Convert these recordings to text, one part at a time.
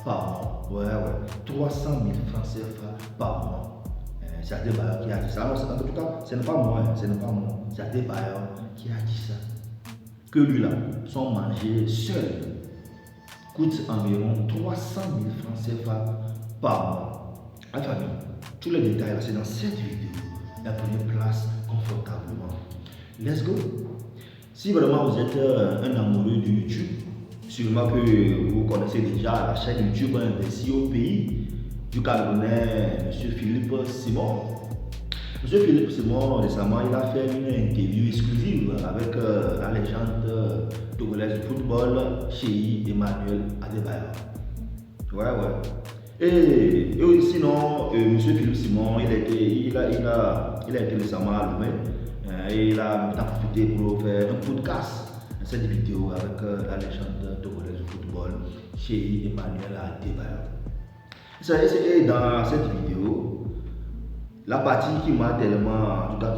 par mois. Ouais, ouais. 300 000 francs CFA par mois. C'est Adebayor qui a dit ça. En tout cas, ce n'est pas moi. Ce n'est pas moi. C'est Adebayor qui a dit ça. Que lui là, son manger seul coûte environ 300 000 francs CFA par mois. La famille, tous les détails là, c'est dans cette vidéo. La première place confortablement. Let's go. Si vraiment vous êtes un amoureux de YouTube, sûrement que vous connaissez déjà la chaîne YouTube investi au pays du Camerounais, M. Philippe Simon. M. Philippe Simon, récemment, il a fait une interview exclusive avec la légende togolaise du football, Cheikh Emmanuel Adebayor. Ouais, ouais. Et sinon, M. Philippe Simon, il a été récemment allumé. Et il a profité pour faire un podcast, cette vidéo avec la légende togolaise du football, Cheikh Emmanuel Adebayor. Et dans cette vidéo, la partie qui m'a tellement, en tout cas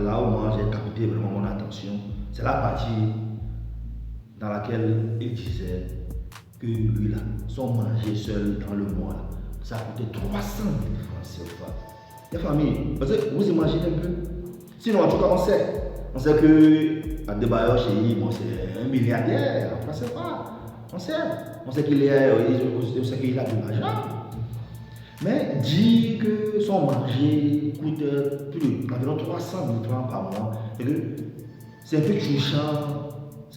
là où moi j'ai capté vraiment mon attention, c'est la partie dans laquelle il disait que lui là, son manger seul dans le mois, là, ça coûtait 300 000 francs CFA. Les familles, parce que vous imaginez un peu. Sinon, en tout cas, on sait que Adebayor Cheikh, bon, c'est un milliardaire, on ne sait pas. On sait qu'il a de l'argent. Mais dire que son manger coûte environ 300 000 francs par mois, c'est un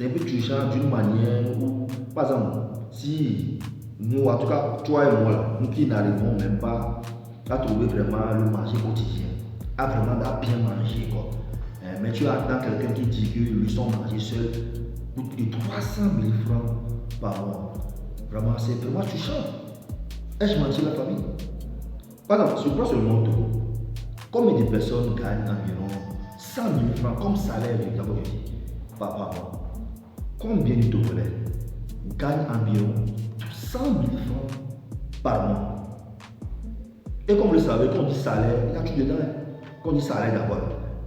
peu touchant d'une manière où, par exemple, si nous, en tout cas, toi et moi, nous qui n'arrivons même pas à trouver vraiment le manger quotidien, à vraiment bien manger, quoi. Mais tu entends quelqu'un qui dit que lui, son manger seul coûte 300 000 francs par mois. Vraiment, c'est vraiment touchant. Ai-je menti la famille? Par exemple, si je prends ce montant, combien de personnes gagnent environ 100 000 francs comme salaire par mois? Combien de Togolais gagnent environ 100 000 francs par mois? Et comme vous le savez, quand on dit salaire, il y a tout dedans. Quand on dit salaire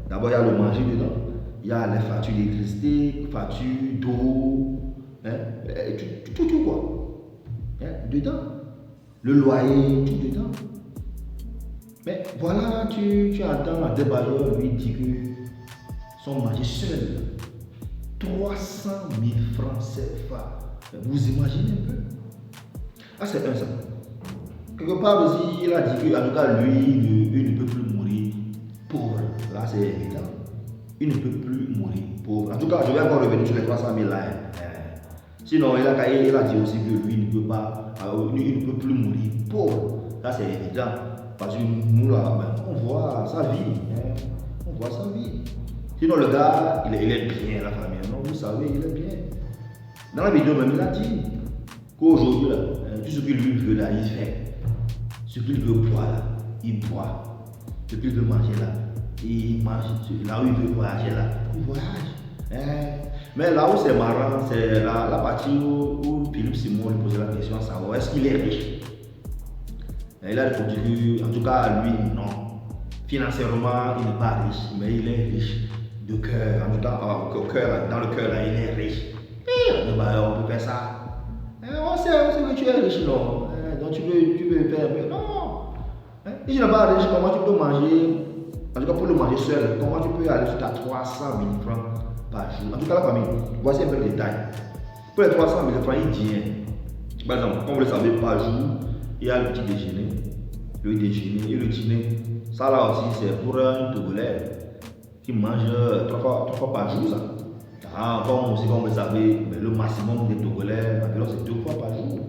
d'abord il y a le manger dedans. Il y a les factures d'électricité, factures d'eau, tout quoi. Dedans. Le loyer, tout dedans. Mais voilà, tu entends Adebayor lui dire que son manger seul, 300 000 francs CFA. Vous imaginez un peu? Ah, c'est un ça. Quelque part aussi, il a dit que, en tout cas, lui, il ne peut plus mourir pauvre. Là, c'est évident. Il ne peut plus mourir pauvre. En tout cas, je vais encore revenir sur les 300 000 là. Sinon, il a dit aussi que lui, il ne peut plus mourir pauvre. Ça, c'est évident. Parce que nous, là, on voit sa vie. On voit sa vie. Sinon, le gars, il est bien, la famille. Non, vous savez, il est bien. Dans la vidéo, même, il a dit qu'aujourd'hui, tout ce qu'il lui veut, là, il fait. Ce qu'il veut boire, là, il boit. Ce qu'il veut manger, là, il mange. Là où il veut voyager, là, il voyage. Mais là où c'est marrant, c'est la partie où Philippe Simon lui posait la question à savoir est-ce qu'il est riche. Et il a répondu en tout cas, lui, non. Financièrement, il n'est pas riche, mais il est riche de cœur. En tout cas, dans le cœur, là, il est riche. On peut faire ça. On sait que tu es riche, non. Donc tu veux faire un peu. Non. Si tu n'es pas riche, comment tu peux manger? En tout cas, pour le manger seul, comment tu peux aller jusqu'à 300 000 francs par jour? En tout cas, la famille, voici un peu le détail. Pour les 300 000 francs, il dit, par exemple, comme vous le savez, par jour, il y a le petit déjeuner, le déjeuner et le dîner. Ça là aussi, c'est pour un Togolais qui mange 3 fois par jour. Ça. Comme vous le savez, le maximum des Togolais, environ c'est 2 fois par jour.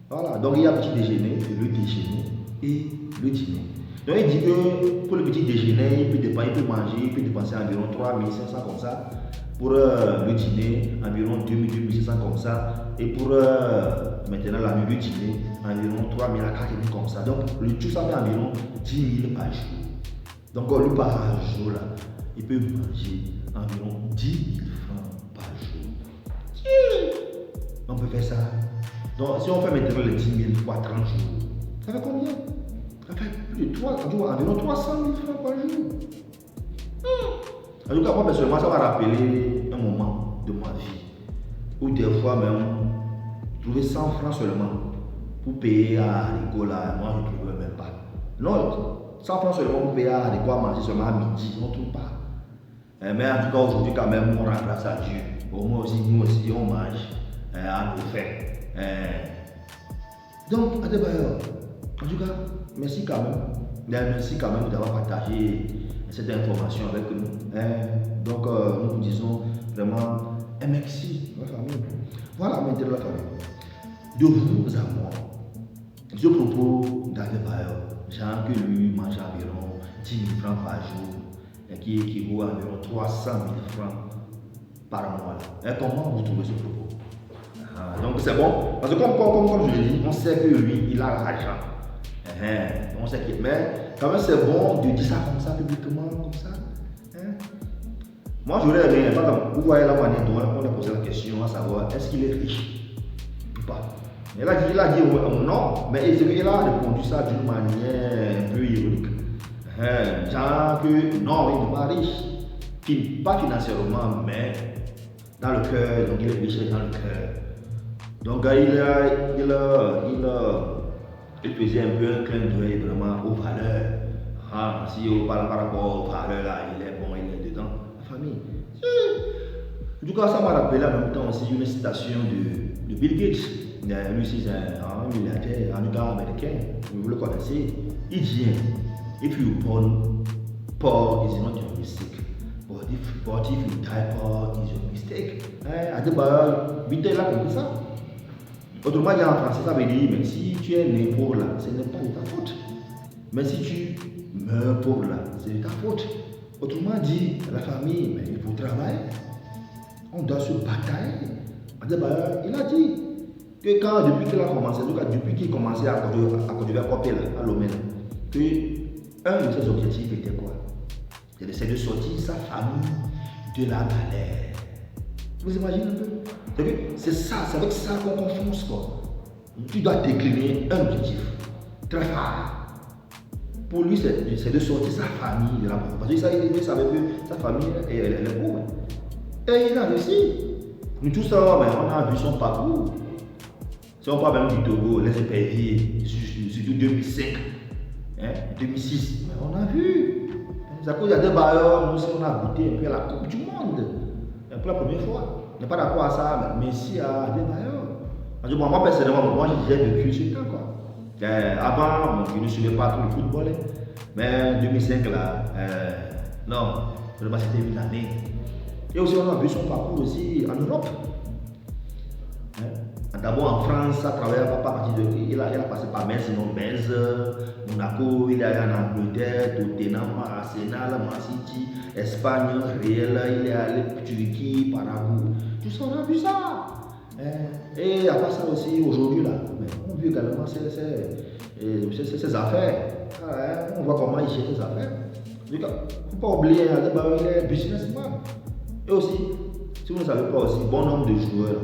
Voilà, donc il y a le petit déjeuner, le déjeuner et le dîner. Donc il dit que pour le petit déjeuner, il peut dépenser environ 3 500 comme ça. Pour le dîner, environ 2 600 comme ça. Et pour maintenant la nuit, le dîner, environ 3 000 à 4 000 comme ça. Donc le tout ça fait environ 10 000 par jour. Donc lui par jour là, il peut manger environ 10 000 francs par jour. On peut faire ça. Donc si on fait maintenant les 10 000 fois 30 jours, ça fait combien? Ça fait plus de 3, environ 300 000 francs par jour. En tout cas, moi personnellement, ça m'a rappelé un moment de ma vie où des fois même, trouver 100 francs seulement pour payer à Nicolas. Moi, je ne trouve même pas. Non, 100 francs seulement pour payer à Nicolas manger seulement à midi, on ne trouve pas. Mais en tout cas, aujourd'hui, quand même, on rend grâce à Dieu. Bon, nous aussi, on mange à nos faits. Donc, Adebayor, en tout cas, merci quand même. Merci quand même d'avoir partagé cette information avec nous. Donc, nous vous disons vraiment merci, la famille. Voilà maintenant la famille. De vous à moi, ce propos d'Adebayor, genre que lui mange environ 10 000 francs par jour, et qui équivaut à environ 300 000 francs par mois. Et comment vous trouvez ce propos? Donc c'est bon, parce que comme je l'ai dit, on sait que lui, il a l'argent. On sait que, mais quand même c'est bon de dire ça comme ça, publiquement, comme ça. Moi j'aurais aimé, par exemple, vous voyez la manière dont on a posé la question à savoir est-ce qu'il est riche ou pas. Il a dit non, mais il a répondu ça d'une manière un peu ironique. Genre que non, il n'est pas riche, pas financièrement, mais dans le cœur, donc il est riche dans le cœur. Donc il faisait un peu un clin d'œil vraiment aux valeurs. Si on parle par rapport aux valeurs là, il est bon, il est dedans. La famille. En tout cas, ça m'a rappelé en même temps aussi une citation de Bill Gates. Lui, c'est un milliardaire, un gars américain, vous le connaissez. Il dit, if you born poor, it's not your mistake. But if you die poor, it's your mistake. Adebayor, vite là comme ça. Autrement dit en français, ça veut dire, mais si tu es né pauvre là, ce n'est pas de ta faute. Mais si tu meurs pauvre là, c'est de ta faute. Autrement dit, la famille, mais il faut travailler. On doit se batailler. Adebayor, il a dit que depuis qu'il a commencé, en tout cas depuis qu'il commençait à conduire à Copé, à Lomé, que un de ses objectifs était quoi? C'est de sortir sa famille de la galère. Vous imaginez un peu? C'est ça, c'est avec ça qu'on confronte quoi. Tu dois décliner un objectif très fort. Pour lui, c'est de sortir sa famille de la pauvreté. Parce qu'il savait que sa famille elle est pauvre. Et il a réussi. Nous tous ça, on a vu son parcours. Si on parle même du Togo, les éperviers, surtout 2005, 2006, mais on a vu. C'est à cause de Adebayor, nous aussi on a goûté un peu à la Coupe du Monde. Pour la première fois. Je n'ai pas d'accord à ça, mais merci à Adebayor. Moi personnellement, j'ai vécu ce temps. Quoi. Avant, je ne suivais pas tout le football. Mais 2005 là, non, vraiment c'était une année. Et aussi on a vu son parcours aussi en Europe. D'abord en France, à travers il a passé par Metz, Monaco, il est allé en Angleterre, Tottenham, Arsenal, Man City, Espagne, Real, il est allé en Turquie, Paraguay. Tout ça, on a vu ça. Et à part ça aussi, aujourd'hui, là, on vit également ses affaires. On voit comment il gère ses affaires. Il ne faut pas oublier, il est businessman. Et aussi, si vous ne savez pas aussi, bon nombre de joueurs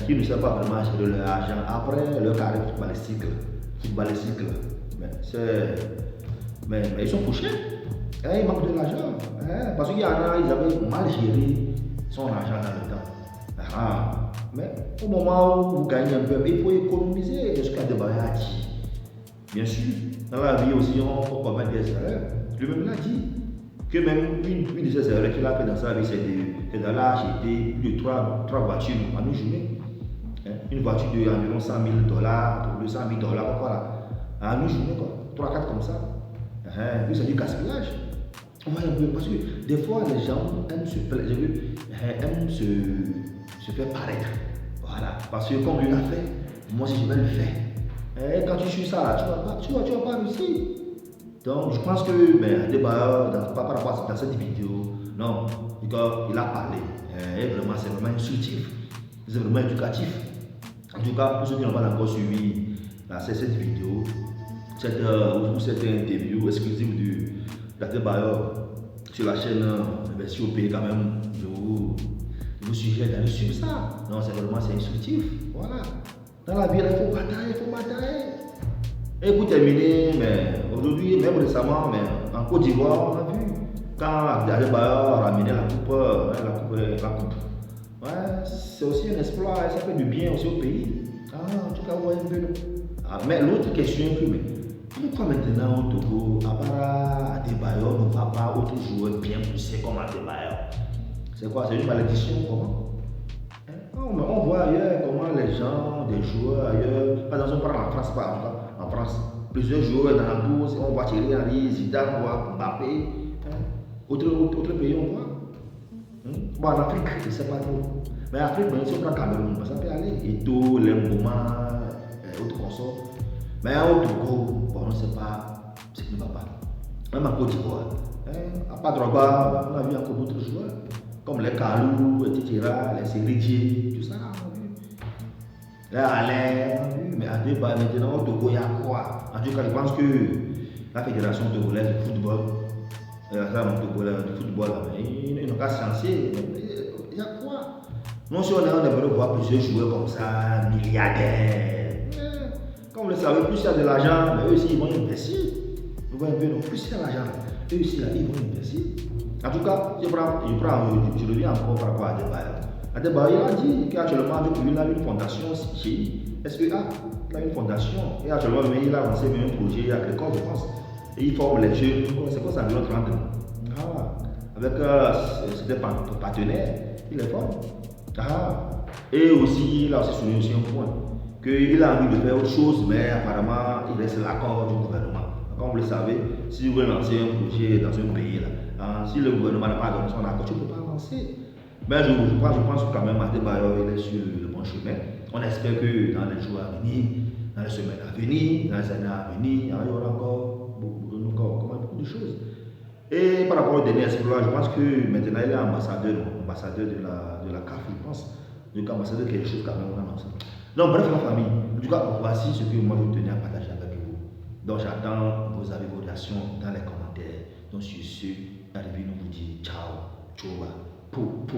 qui ne savent pas vraiment gérer leur argent après leur carrière footballistique. Mais ils sont touchés. Ils manquent de l'argent. Parce qu'il y en a, ils avaient mal géré son argent dans le temps. Mais au moment où vous gagnez un peu, il faut économiser. Ce qu'Adebayor a dit. Bien sûr, dans la vie aussi, on peut commettre des erreurs. Lui-même l'a dit. Que même une de ces erreurs qu'il a fait dans sa vie, c'est d'aller acheter plus de 3 voitures en une journée. Une voiture d'environ $100 000, pour $200 000, voilà. En une journée, quoi. 3-4 comme ça. Puis c'est du gaspillage. On voit un peu, parce que des fois, les gens aiment se faire paraître. Voilà. Parce que comme lui l'a fait, moi aussi je vais le faire. Et quand tu suis ça, là, tu vas pas réussir. Donc, je pense que Adebayor, par rapport à cette vidéo, non, il a parlé. C'est vraiment instructif, c'est vraiment éducatif. En tout cas, pour ceux qui n'ont pas encore suivi cette vidéo, cette interview exclusive d'Adebayor sur la chaîne version OP, quand même, je vous suggère d'aller suivre ça. Non, c'est instructif. Voilà. Dans la vie, il faut batailler. Et pour terminer, mais aujourd'hui, même récemment, mais en Côte d'Ivoire, on a vu quand Adebayor a ramené la coupe. Ouais, c'est aussi un exploit, ça fait du bien aussi au pays. En tout cas, ouais, un peu. Mais l'autre question, mais pourquoi maintenant au Togo, à part Adebayor, ne va pas autre joueur bien poussé comme Adebayor? C'est quoi? C'est une malédiction, comment? On voit ailleurs comment les gens, des joueurs ailleurs, par exemple, on prend en France, par exemple, en France, plusieurs joueurs dans la bourse, on voit Thierry Henry, Zidane, on voit Mbappé, autre pays, on voit. Bon, en Afrique, je ne sais pas trop. Mais en Afrique, si on prend Cameroun, ça peut aller. Et tout, les moments, autres consorts. Mais au Togo, bon, on ne sait pas ce qui ne va pas. Même en Côte d'Ivoire. À part Drogba, on a vu encore d'autres joueurs. Comme les Kalou, etc., les Sérédier, tout ça, on a vu. Les Alain, on a vu. Mais à débat, maintenant, au Togo, il y a quoi? En tout cas, je pense que la Fédération togolaise de football, de football, ils n'ont qu'à se lancer. Il y a quoi? Non, si on aimerait voir plusieurs joueurs comme ça, milliardaires. Comme vous le savez, plus il y a de l'argent, eux aussi ils vont investir. Vous voyez un peu, donc plus il y a de l'argent, eux aussi ils vont investir. En tout cas, je reviens encore par rapport à Adebayor. Adebayor a dit qu'actuellement, il a une fondation chez SEA. Il a une fondation. Et actuellement, il a lancé un projet agricole, je pense. Et il forme les jeunes, c'est quoi ça, environ 30 ans. Avec ses partenaires, il les forme. Et aussi, il a aussi souligné aussi un point, qu'il a envie de faire autre chose, mais apparemment, il reste l'accord du gouvernement. Comme vous le savez, si vous voulez lancer un projet dans un pays, là, si le gouvernement n'a pas donné son accord, tu ne peux pas lancer. Mais je pense que quand même, Adebayor il est sur le bon chemin. On espère que dans les jours à venir, dans les semaines à venir, dans les années à venir, il y aura encore beaucoup de choses. Et par rapport au dernier exploit, je pense que maintenant il est ambassadeur de la CAF, je pense. Donc ambassadeur quelque chose quand même, on annonce. Donc bref la famille, en tout cas voici ce que moi je tenais à partager avec vous. Donc j'attends vos avis, vos réactions dans les commentaires. Donc sur ce, arrivé, nous vous dit ciao, tchouba, pou, pou.